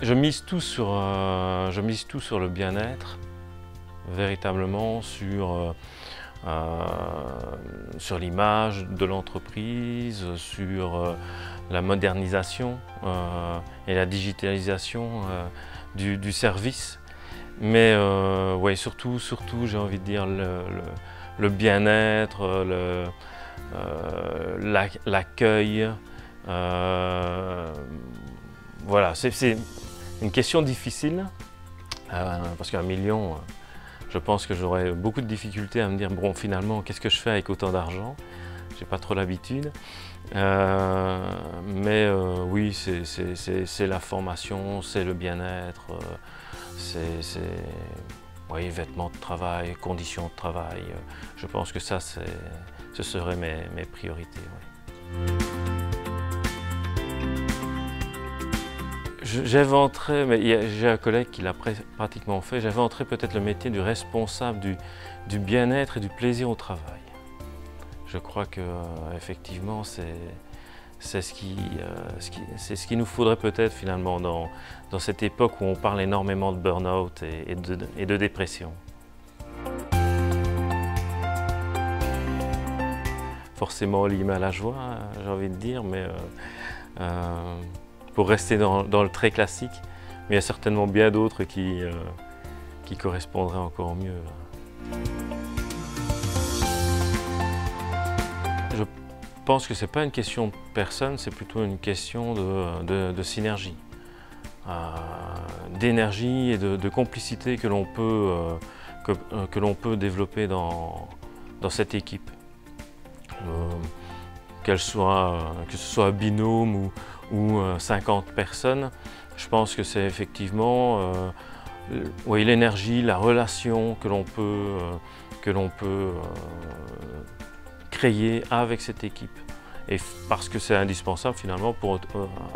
Je mise tout sur le bien-être, véritablement sur l'image de l'entreprise, sur la modernisation et la digitalisation du service. Mais ouais, surtout j'ai envie de dire le bien-être, l'accueil. Voilà, c'est une question difficile, parce qu'un million, je pense que j'aurais beaucoup de difficultés à me dire, bon, finalement, qu'est-ce que je fais avec autant d'argent? J'ai pas trop l'habitude. Mais oui, c'est la formation, c'est le bien-être, oui, vêtements de travail, conditions de travail. Je pense que ça, ce seraient mes priorités. Oui. J'inventerais, mais j'ai un collègue qui l'a pratiquement fait, j'inventerais peut-être le métier du responsable du bien-être et du plaisir au travail. Je crois que effectivement, c'est ce qu'il nous faudrait peut-être finalement dans cette époque où on parle énormément de burn-out et de dépression. Forcément lié à la joie, j'ai envie de dire, mais pour rester dans le très classique, mais il y a certainement bien d'autres qui correspondraient encore mieux. Je pense que ce n'est pas une question de personne, c'est plutôt une question de synergie, d'énergie et de complicité que l'on peut développer dans cette équipe. Que ce soit binôme ou 50 personnes, je pense que c'est effectivement oui, l'énergie, la relation que l'on peut créer avec cette équipe. Et parce que c'est indispensable finalement pour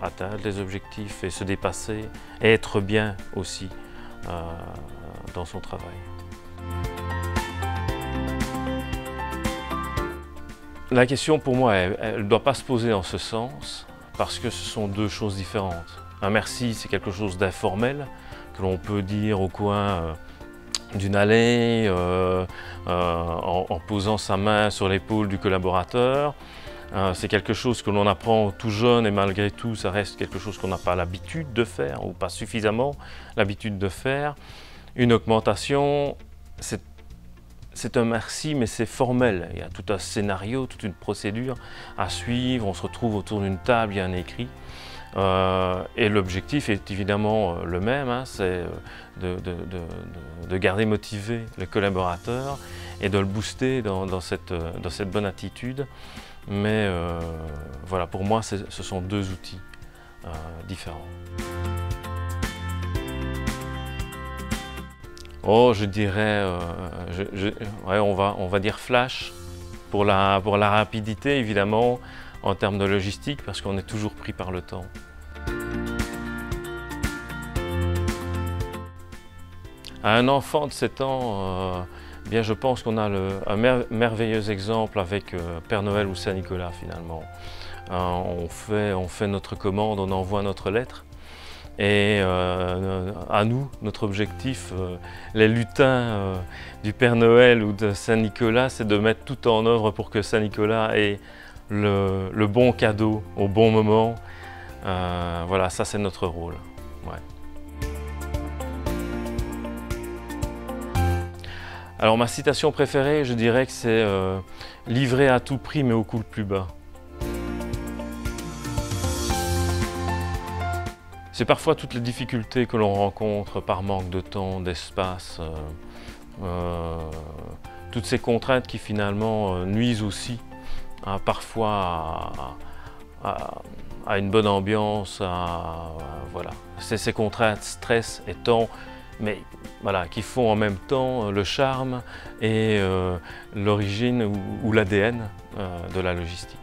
atteindre les objectifs et se dépasser et être bien aussi dans son travail. La question pour moi, elle ne doit pas se poser dans ce sens parce que ce sont deux choses différentes. Un merci, c'est quelque chose d'informel que l'on peut dire au coin d'une allée, en posant sa main sur l'épaule du collaborateur. C'est quelque chose que l'on apprend tout jeune et malgré tout, ça reste quelque chose qu'on n'a pas l'habitude de faire ou pas suffisamment l'habitude de faire. Une augmentation, c'est un merci, mais c'est formel. Il y a tout un scénario, toute une procédure à suivre. On se retrouve autour d'une table, il y a un écrit. Et l'objectif est évidemment le même, hein, c'est de garder motivé le collaborateur et de le booster dans cette bonne attitude. Mais voilà, pour moi, ce sont deux outils différents. Oh, je dirais, ouais, on va dire flash pour la rapidité, évidemment, en termes de logistique, parce qu'on est toujours pris par le temps. À un enfant de 7 ans, bien, je pense qu'on a un merveilleux exemple avec Père Noël ou Saint-Nicolas, finalement. On fait notre commande, on envoie notre lettre. Et à nous, notre objectif, les lutins du Père Noël ou de Saint-Nicolas, c'est de mettre tout en œuvre pour que Saint-Nicolas ait le bon cadeau au bon moment. Voilà, ça c'est notre rôle. Ouais. Alors ma citation préférée, je dirais que c'est « livrer à tout prix mais au coût le plus bas ». C'est parfois toutes les difficultés que l'on rencontre par manque de temps, d'espace, toutes ces contraintes qui finalement nuisent aussi parfois à une bonne ambiance, voilà. C'est ces contraintes, stress et temps, mais voilà, qui font en même temps le charme et l'origine ou l'ADN de la logistique.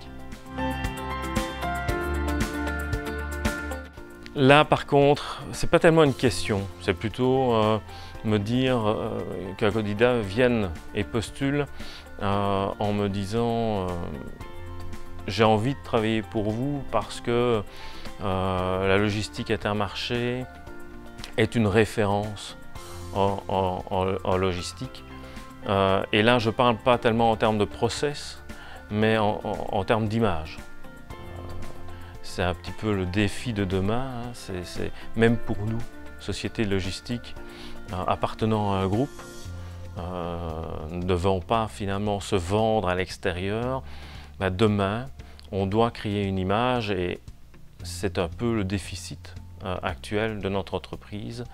Là, par contre, c'est pas tellement une question, c'est plutôt me dire qu'un candidat vienne et postule en me disant j'ai envie de travailler pour vous parce que la logistique est un marché est une référence en logistique. Et là, je ne parle pas tellement en termes de process, mais en termes d'image. C'est un petit peu le défi de demain, hein. Même pour nous, société logistique, appartenant à un groupe, ne devant pas finalement se vendre à l'extérieur, demain, on doit créer une image et c'est un peu le déficit actuel de notre entreprise.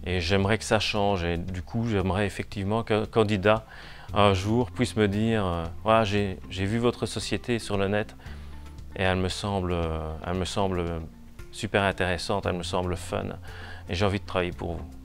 Et j'aimerais que ça change et du coup, j'aimerais effectivement qu'un candidat un jour puisse me dire voilà, j'ai vu votre société sur le net et elle me semble super intéressante, elle me semble fun et j'ai envie de travailler pour vous.